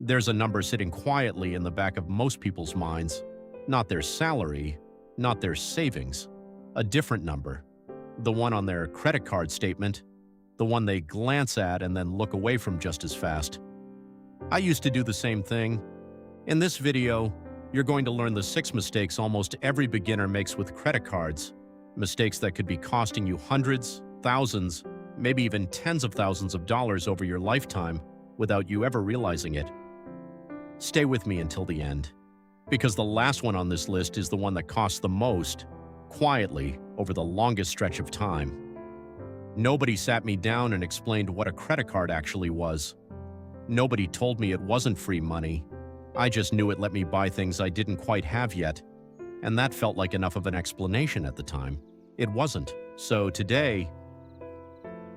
There's a number sitting quietly in the back of most people's minds, not their salary, not their savings, a different number, the one on their credit card statement, the one they glance at and then look away from just as fast. I used to do the same thing. In this video, you're going to learn the 6 mistakes almost every beginner makes with credit cards, mistakes that could be costing you hundreds, thousands, maybe even tens of thousands of dollars over your lifetime without you ever realizing it. Stay with me until the end, because the last one on this list is the one that costs the most, quietly, over the longest stretch of time. Nobody sat me down and explained what a credit card actually was. Nobody told me it wasn't free money. I just knew it let me buy things I didn't quite have yet, and that felt like enough of an explanation at the time. It wasn't. So today,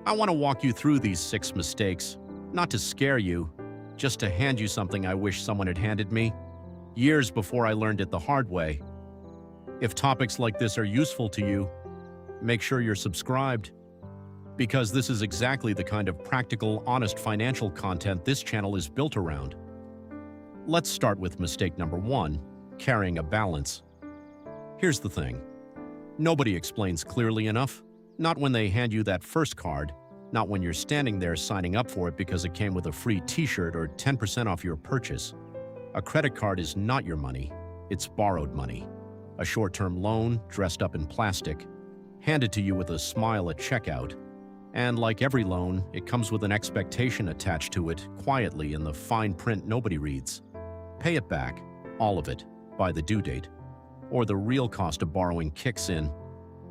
I want to walk you through these 6 mistakes, not to scare you, just to hand you something I wish someone had handed me, years before I learned it the hard way. If topics like this are useful to you, make sure you're subscribed, because this is exactly the kind of practical, honest financial content this channel is built around. Let's start with mistake number 1, carrying a balance. Here's the thing. Nobody explains clearly enough, not when they hand you that first card, not when you're standing there signing up for it because it came with a free t-shirt or 10% off your purchase. A credit card is not your money, it's borrowed money. A short-term loan dressed up in plastic, handed to you with a smile at checkout. And like every loan, it comes with an expectation attached to it quietly in the fine print nobody reads. Pay it back, all of it, by the due date. Or the real cost of borrowing kicks in,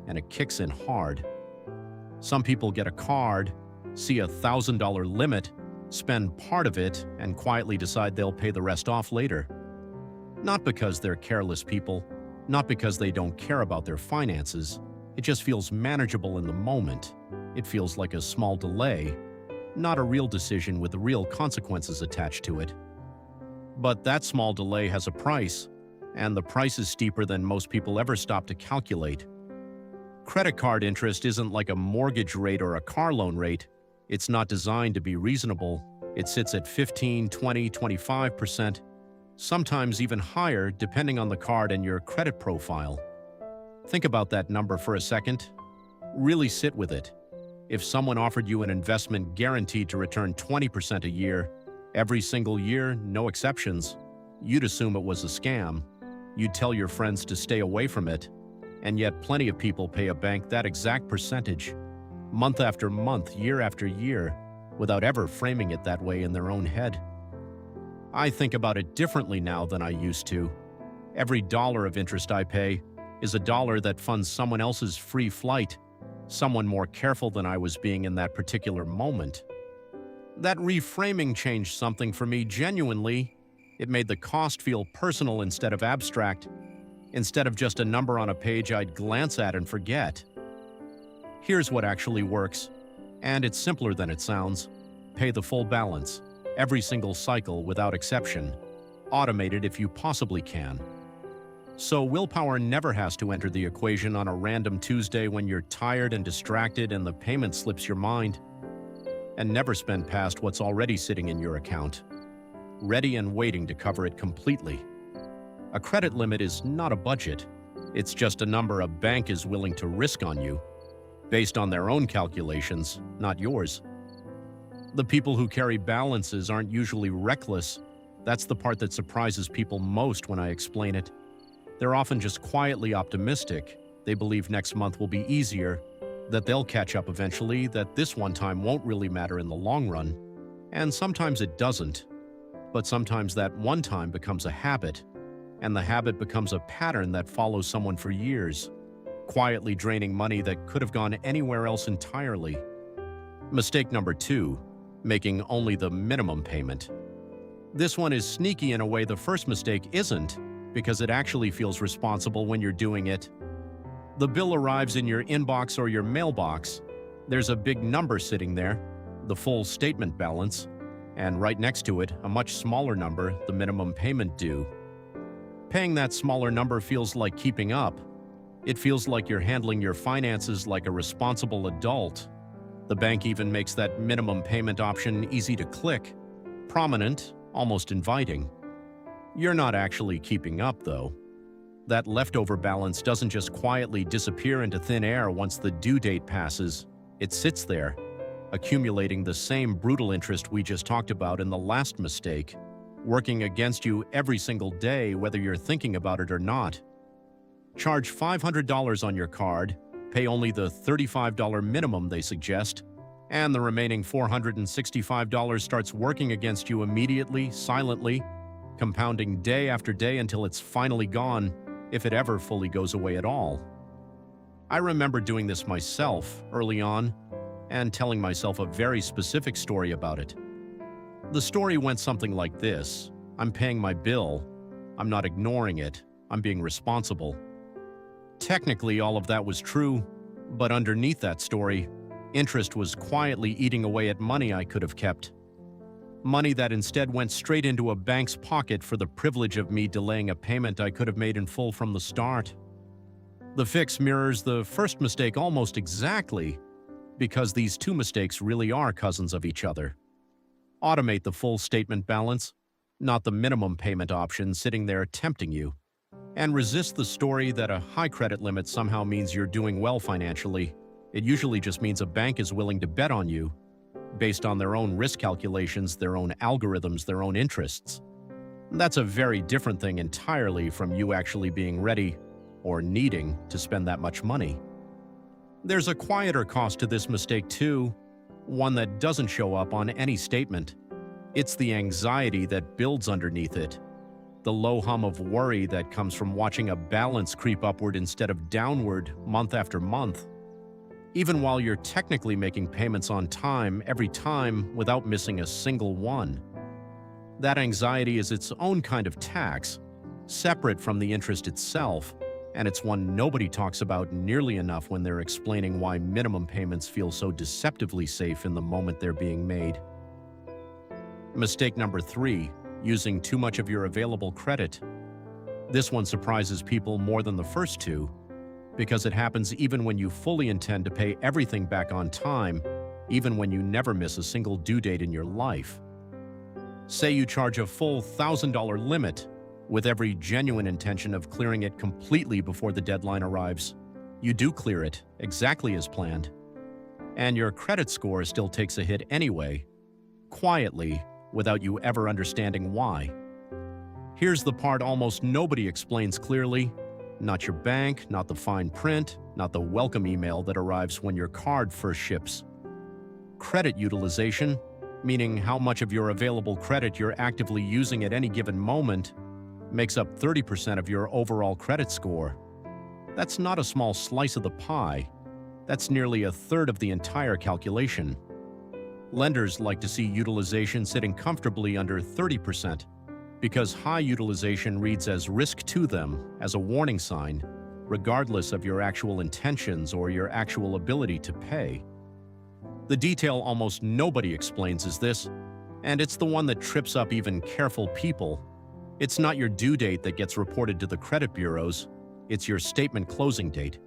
and it kicks in hard. Some people get a card, see a $1,000 limit, spend part of it, and quietly decide they'll pay the rest off later. Not because they're careless people, not because they don't care about their finances. It just feels manageable in the moment. It feels like a small delay, not a real decision with real consequences attached to it. But that small delay has a price, and the price is steeper than most people ever stop to calculate. Credit card interest isn't like a mortgage rate or a car loan rate. It's not designed to be reasonable. It sits at 15, 20, 25%, sometimes even higher depending on the card and your credit profile. Think about that number for a second. Really sit with it. If someone offered you an investment guaranteed to return 20% a year, every single year, no exceptions, you'd assume it was a scam. You'd tell your friends to stay away from it. And yet plenty of people pay a bank that exact percentage, month after month, year after year, without ever framing it that way in their own head. I think about it differently now than I used to. Every dollar of interest I pay is a dollar that funds someone else's free flight, someone more careful than I was being in that particular moment. That reframing changed something for me genuinely. It made the cost feel personal instead of abstract, instead of just a number on a page I'd glance at and forget. Here's what actually works, and it's simpler than it sounds. Pay the full balance, every single cycle without exception. Automate it if you possibly can. So willpower never has to enter the equation on a random Tuesday when you're tired and distracted and the payment slips your mind. And never spend past what's already sitting in your account, ready and waiting to cover it completely. A credit limit is not a budget. It's just a number a bank is willing to risk on you, based on their own calculations, not yours. The people who carry balances aren't usually reckless. That's the part that surprises people most when I explain it. They're often just quietly optimistic. They believe next month will be easier, that they'll catch up eventually, that this one time won't really matter in the long run. And sometimes it doesn't. But sometimes that one time becomes a habit, and the habit becomes a pattern that follows someone for years, quietly draining money that could have gone anywhere else entirely. Mistake number 2, making only the minimum payment. This one is sneaky in a way the first mistake isn't, because it actually feels responsible when you're doing it. The bill arrives in your inbox or your mailbox. There's a big number sitting there, the full statement balance, and right next to it, a much smaller number, the minimum payment due. Paying that smaller number feels like keeping up. It feels like you're handling your finances like a responsible adult. The bank even makes that minimum payment option easy to click, prominent, almost inviting. You're not actually keeping up, though. That leftover balance doesn't just quietly disappear into thin air once the due date passes. It sits there, accumulating the same brutal interest we just talked about in the last mistake, working against you every single day whether you're thinking about it or not. Charge $500 on your card, pay only the $35 minimum they suggest, and the remaining $465 starts working against you immediately, silently, compounding day after day until it's finally gone, if it ever fully goes away at all. I remember doing this myself early on and telling myself a very specific story about it. The story went something like this: I'm paying my bill, I'm not ignoring it, I'm being responsible. Technically, all of that was true, but underneath that story, interest was quietly eating away at money I could have kept. Money that instead went straight into a bank's pocket for the privilege of me delaying a payment I could have made in full from the start. The fix mirrors the first mistake almost exactly, because these two mistakes really are cousins of each other. Automate the full statement balance, not the minimum payment option sitting there tempting you. And resist the story that a high credit limit somehow means you're doing well financially. It usually just means a bank is willing to bet on you, based on their own risk calculations, their own algorithms, their own interests. That's a very different thing entirely from you actually being ready or needing to spend that much money. There's a quieter cost to this mistake too, one that doesn't show up on any statement. It's the anxiety that builds underneath it, the low hum of worry that comes from watching a balance creep upward instead of downward month after month. Even while you're technically making payments on time every time without missing a single one. That anxiety is its own kind of tax, separate from the interest itself, and it's one nobody talks about nearly enough when they're explaining why minimum payments feel so deceptively safe in the moment they're being made. Mistake number 3, using too much of your available credit. This one surprises people more than the first two, because it happens even when you fully intend to pay everything back on time, even when you never miss a single due date in your life. Say you charge a full $1,000 limit, with every genuine intention of clearing it completely before the deadline arrives. You do clear it, exactly as planned. And your credit score still takes a hit anyway, quietly, without you ever understanding why. Here's the part almost nobody explains clearly. Not your bank, not the fine print, not the welcome email that arrives when your card first ships. Credit utilization, meaning how much of your available credit you're actively using at any given moment, makes up 30% of your overall credit score. That's not a small slice of the pie. That's nearly a third of the entire calculation. Lenders like to see utilization sitting comfortably under 30%. Because high utilization reads as risk to them, as a warning sign, regardless of your actual intentions or your actual ability to pay. The detail almost nobody explains is this, and it's the one that trips up even careful people. It's not your due date that gets reported to the credit bureaus, it's your statement closing date.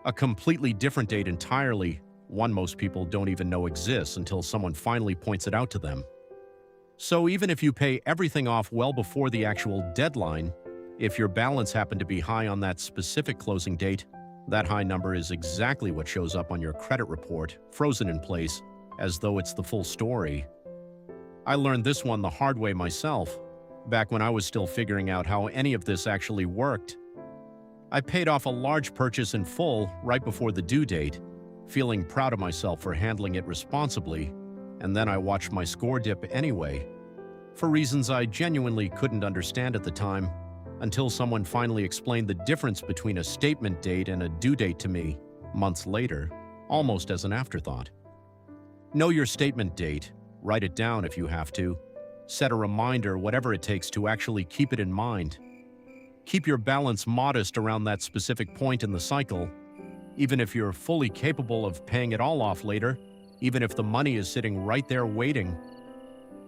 A completely different date entirely, one most people don't even know exists until someone finally points it out to them. So even if you pay everything off well before the actual deadline, if your balance happened to be high on that specific closing date, that high number is exactly what shows up on your credit report, frozen in place, as though it's the full story. I learned this one the hard way myself, back when I was still figuring out how any of this actually worked. I paid off a large purchase in full right before the due date, feeling proud of myself for handling it responsibly, and then I watched my score dip anyway, for reasons I genuinely couldn't understand at the time, until someone finally explained the difference between a statement date and a due date to me, months later, almost as an afterthought. Know your statement date, write it down if you have to, set a reminder, whatever it takes to actually keep it in mind. Keep your balance modest around that specific point in the cycle, even if you're fully capable of paying it all off later, even if the money is sitting right there waiting.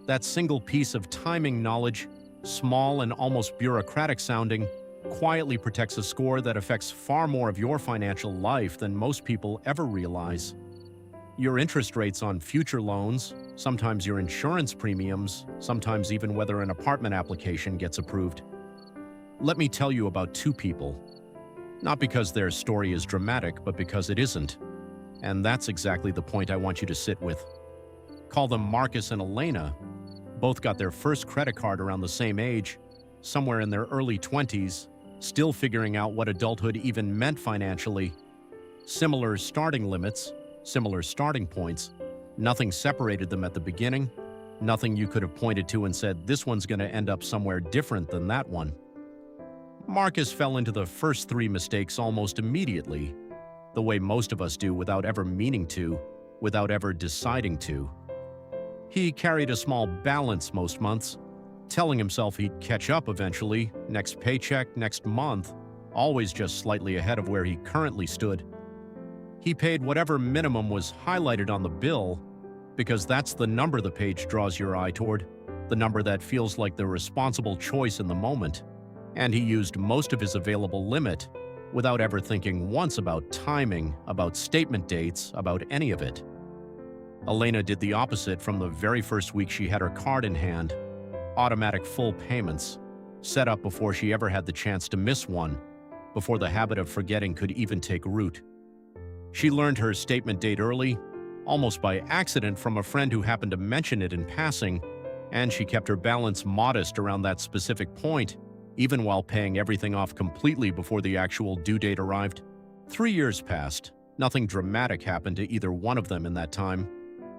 That single piece of timing knowledge, small and almost bureaucratic sounding, quietly protects a score that affects far more of your financial life than most people ever realize. Your interest rates on future loans, sometimes your insurance premiums, sometimes even whether an apartment application gets approved. Let me tell you about two people. Not because their story is dramatic, but because it isn't. And that's exactly the point I want you to sit with. Call them Marcus and Elena. Both got their first credit card around the same age, somewhere in their early 20s, still figuring out what adulthood even meant financially. Similar starting limits, similar starting points. Nothing separated them at the beginning. Nothing you could have pointed to and said, this one's going to end up somewhere different than that one. Marcus fell into the first three mistakes almost immediately, the way most of us do without ever meaning to, without ever deciding to. He carried a small balance most months, telling himself he'd catch up eventually, next paycheck, next month, always just slightly ahead of where he currently stood. He paid whatever minimum was highlighted on the bill, because that's the number the page draws your eye toward, the number that feels like the responsible choice in the moment. And he used most of his available limit without ever thinking once about timing, about statement dates, about any of it. Elena did the opposite from the very first week she had her card in hand. Automatic full payments, set up before she ever had the chance to miss one, before the habit of forgetting could even take root. She learned her statement date early, almost by accident from a friend who happened to mention it in passing, and she kept her balance modest around that specific point, even while paying everything off completely before the actual due date arrived. 3 years passed. Nothing dramatic happened to either one of them in that time.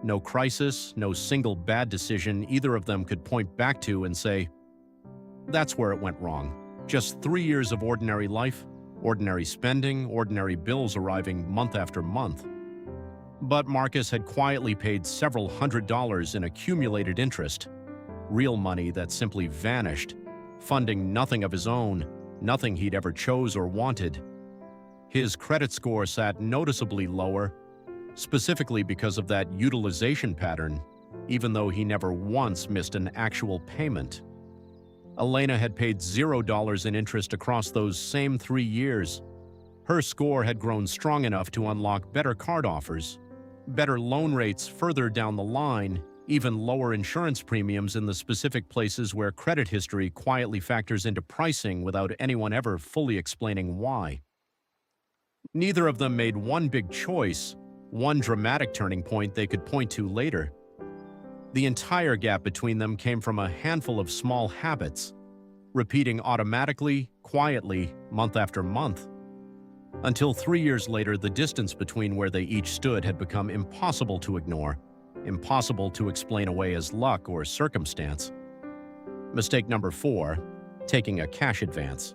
No crisis, no single bad decision either of them could point back to and say, that's where it went wrong. Just 3 years of ordinary life, ordinary spending, ordinary bills arriving month after month. But Marcus had quietly paid several $100s in accumulated interest, real money that simply vanished, funding nothing of his own, nothing he'd ever chose or wanted. His credit score sat noticeably lower, specifically because of that utilization pattern, even though he never once missed an actual payment. Elena had paid $0 in interest across those same 3 years. Her score had grown strong enough to unlock better card offers, better loan rates further down the line, even lower insurance premiums in the specific places where credit history quietly factors into pricing without anyone ever fully explaining why. Neither of them made one big choice, one dramatic turning point they could point to later. The entire gap between them came from a handful of small habits, repeating automatically, quietly, month after month. Until 3 years later, the distance between where they each stood had become impossible to ignore, impossible to explain away as luck or circumstance. Mistake number 4, taking a cash advance.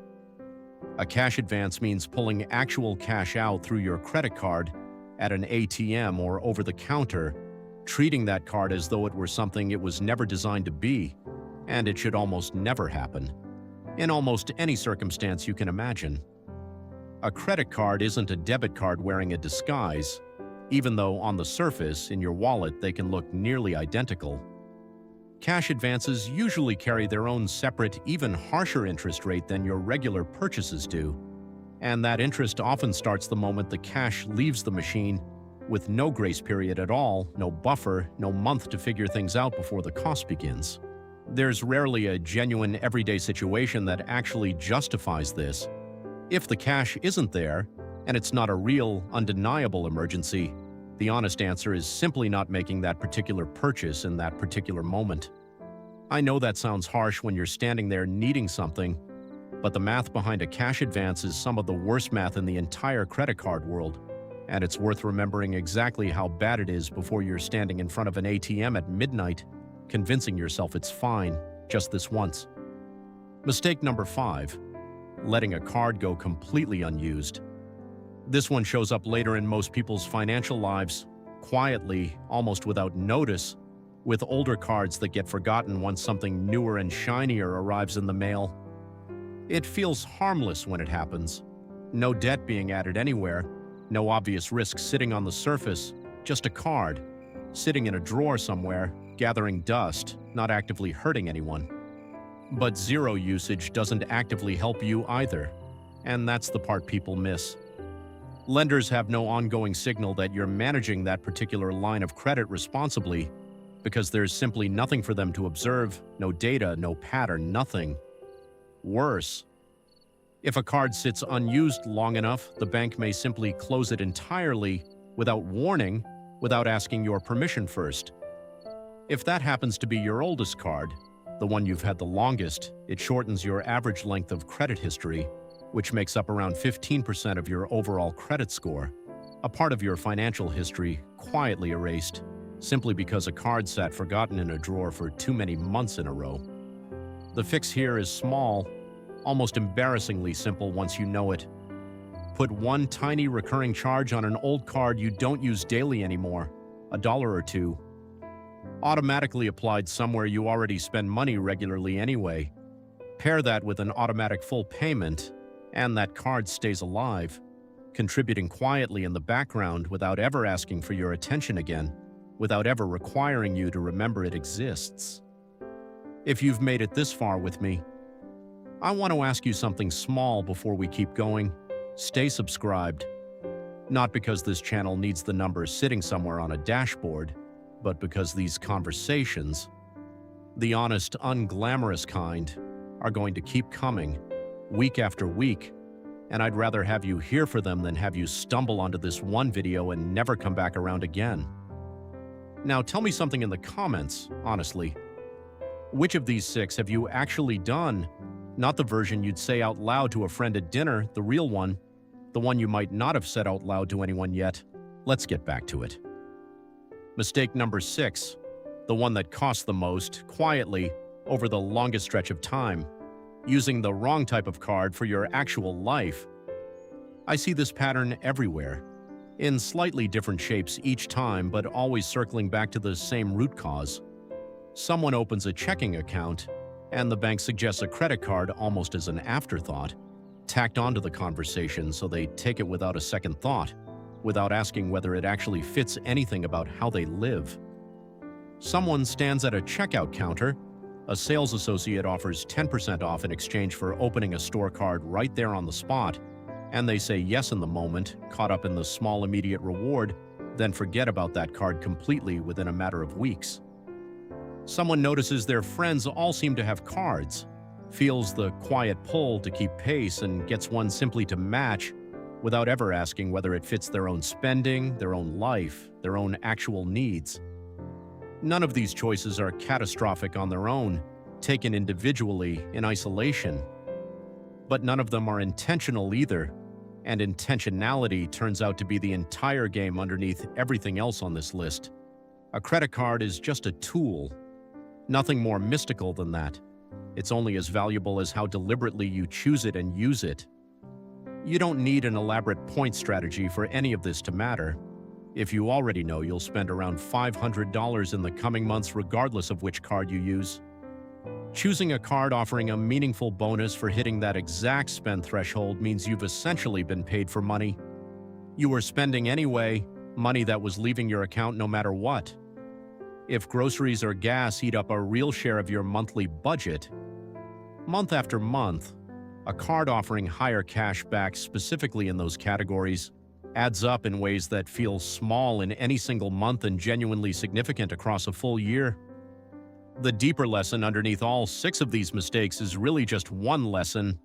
A cash advance means pulling actual cash out through your credit card at an ATM or over the counter, treating that card as though it were something it was never designed to be, and it should almost never happen, in almost any circumstance you can imagine. A credit card isn't a debit card wearing a disguise, even though on the surface, in your wallet, they can look nearly identical. Cash advances usually carry their own separate, even harsher interest rate than your regular purchases do, and that interest often starts the moment the cash leaves the machine, with no grace period at all, no buffer, no month to figure things out before the cost begins. There's rarely a genuine everyday situation that actually justifies this. If the cash isn't there, and it's not a real, undeniable emergency, the honest answer is simply not making that particular purchase in that particular moment. I know that sounds harsh when you're standing there needing something, but the math behind a cash advance is some of the worst math in the entire credit card world, and it's worth remembering exactly how bad it is before you're standing in front of an ATM at midnight, convincing yourself it's fine, just this once. Mistake number 5, letting a card go completely unused. This one shows up later in most people's financial lives, quietly, almost without notice, with older cards that get forgotten once something newer and shinier arrives in the mail. It feels harmless when it happens. No debt being added anywhere, no obvious risk sitting on the surface, just a card, sitting in a drawer somewhere, gathering dust, not actively hurting anyone. But zero usage doesn't actively help you either, and that's the part people miss. Lenders have no ongoing signal that you're managing that particular line of credit responsibly, because there's simply nothing for them to observe, no data, no pattern, nothing. Worse, if a card sits unused long enough, the bank may simply close it entirely without warning, without asking your permission first. If that happens to be your oldest card, the one you've had the longest, it shortens your average length of credit history, which makes up around 15% of your overall credit score, a part of your financial history quietly erased, simply because a card sat forgotten in a drawer for too many months in a row. The fix here is small, almost embarrassingly simple once you know it. Put one tiny recurring charge on an old card you don't use daily anymore, $1 or $2. Automatically applied somewhere you already spend money regularly anyway. Pair that with an automatic full payment, and that card stays alive, contributing quietly in the background without ever asking for your attention again, without ever requiring you to remember it exists. If you've made it this far with me, I want to ask you something small before we keep going. Stay subscribed. Not because this channel needs the numbers sitting somewhere on a dashboard, but because these conversations, the honest, unglamorous kind, are going to keep coming, week after week, and I'd rather have you here for them than have you stumble onto this one video and never come back around again. Now tell me something in the comments, honestly. Which of these 6 have you actually done? Not the version you'd say out loud to a friend at dinner, the real one, the one you might not have said out loud to anyone yet. Let's get back to it. Mistake number 6, the one that costs the most, quietly, over the longest stretch of time, using the wrong type of card for your actual life. I see this pattern everywhere, in slightly different shapes each time, but always circling back to the same root cause. Someone opens a checking account, and the bank suggests a credit card almost as an afterthought, tacked onto the conversation so they take it without a second thought, without asking whether it actually fits anything about how they live. Someone stands at a checkout counter, a sales associate offers 10% off in exchange for opening a store card right there on the spot, and they say yes in the moment, caught up in the small immediate reward, then forget about that card completely within a matter of weeks. Someone notices their friends all seem to have cards, feels the quiet pull to keep pace, and gets one simply to match, without ever asking whether it fits their own spending, their own life, their own actual needs. None of these choices are catastrophic on their own, taken individually, in isolation. But none of them are intentional either, and intentionality turns out to be the entire game underneath everything else on this list. A credit card is just a tool. Nothing more mystical than that. It's only as valuable as how deliberately you choose it and use it. You don't need an elaborate point strategy for any of this to matter. If you already know you'll spend around $500 in the coming months regardless of which card you use. Choosing a card offering a meaningful bonus for hitting that exact spend threshold means you've essentially been paid for money. You were spending anyway, money that was leaving your account no matter what. If groceries or gas eat up a real share of your monthly budget, month after month, a card offering higher cash back specifically in those categories adds up in ways that feel small in any single month and genuinely significant across a full year. The deeper lesson underneath all 6 of these mistakes is really just one lesson: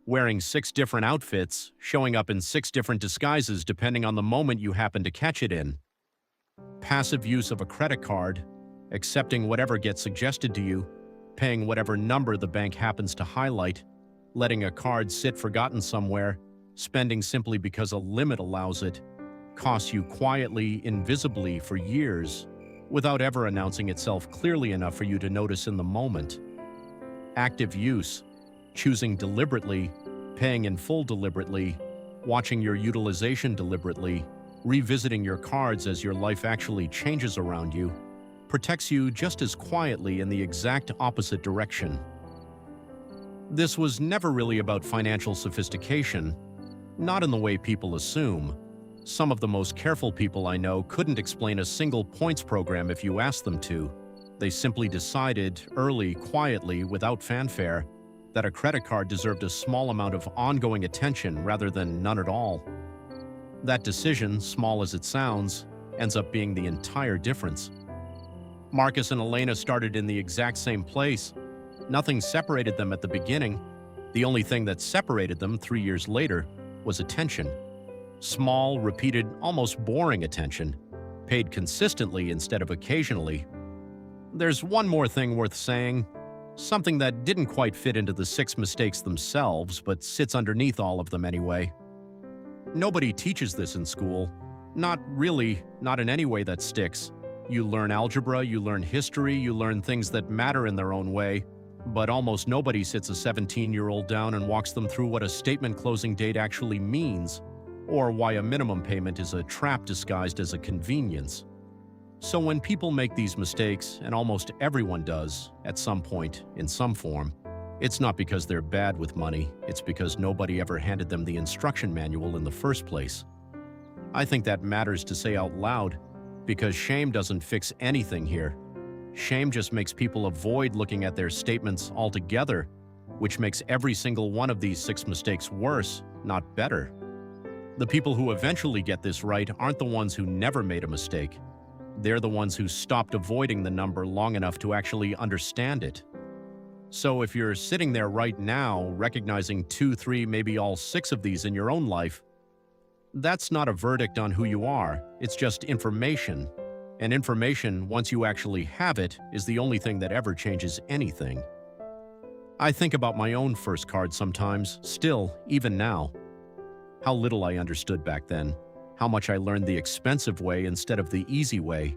wearing 6 different outfits, showing up in 6 different disguises depending on the moment you happen to catch it in. Passive use of a credit card, accepting whatever gets suggested to you, paying whatever number the bank happens to highlight, letting a card sit forgotten somewhere, spending simply because a limit allows it, costs you quietly, invisibly for years, without ever announcing itself clearly enough for you to notice in the moment. Active use, choosing deliberately, paying in full deliberately, watching your utilization deliberately, revisiting your cards as your life actually changes around you, protects you just as quietly in the exact opposite direction. This was never really about financial sophistication, not in the way people assume. Some of the most careful people I know couldn't explain a single points program if you asked them to. They simply decided, early, quietly, without fanfare, that a credit card deserved a small amount of ongoing attention rather than none at all. That decision, small as it sounds, ends up being the entire difference. Marcus and Elena started in the exact same place. Nothing separated them at the beginning. The only thing that separated them 3 years later was attention. Small, repeated, almost boring attention, paid consistently instead of occasionally. There's one more thing worth saying, something that didn't quite fit into the 6 mistakes themselves, but sits underneath all of them anyway. Nobody teaches this in school. Not really, not in any way that sticks. You learn algebra, you learn history, you learn things that matter in their own way, but almost nobody sits a 17-year-old down and walks them through what a statement closing date actually means, or why a minimum payment is a trap disguised as a convenience. So when people make these mistakes, and almost everyone does, at some point, in some form, it's not because they're bad with money, it's because nobody ever handed them the instruction manual in the first place. I think that matters to say out loud, because shame doesn't fix anything here. Shame just makes people avoid looking at their statements altogether, which makes every single one of these 6 mistakes worse, not better. The people who eventually get this right aren't the ones who never made a mistake. They're the ones who stopped avoiding the number long enough to actually understand it. So if you're sitting there right now, recognizing 2, 3, maybe all 6 of these in your own life, that's not a verdict on who you are, it's just information. And information, once you actually have it, is the only thing that ever changes anything. I think about my own first card sometimes, still, even now. How little I understood back then. How much I learned the expensive way instead of the easy way.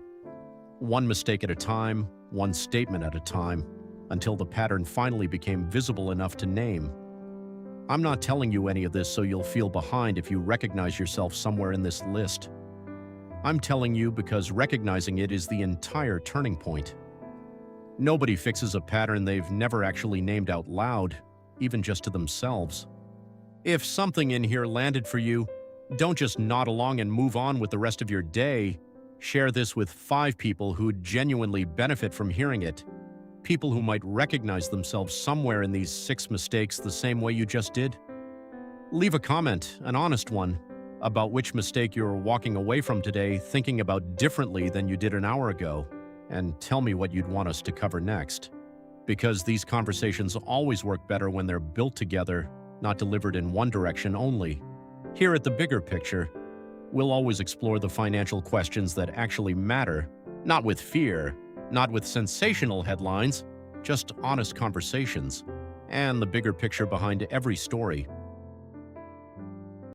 One mistake at a time, one statement at a time, until the pattern finally became visible enough to name. I'm not telling you any of this so you'll feel behind if you recognize yourself somewhere in this list. I'm telling you because recognizing it is the entire turning point. Nobody fixes a pattern they've never actually named out loud, even just to themselves. If something in here landed for you, don't just nod along and move on with the rest of your day. Share this with 5 people who'd genuinely benefit from hearing it. People who might recognize themselves somewhere in these 6 mistakes the same way you just did. Leave a comment, an honest one, about which mistake you're walking away from today thinking about differently than you did an hour ago, and tell me what you'd want us to cover next. Because these conversations always work better when they're built together, not delivered in one direction only. Here at The Bigger Picture, we'll always explore the financial questions that actually matter, not with fear, not with sensational headlines, just honest conversations, and the bigger picture behind every story.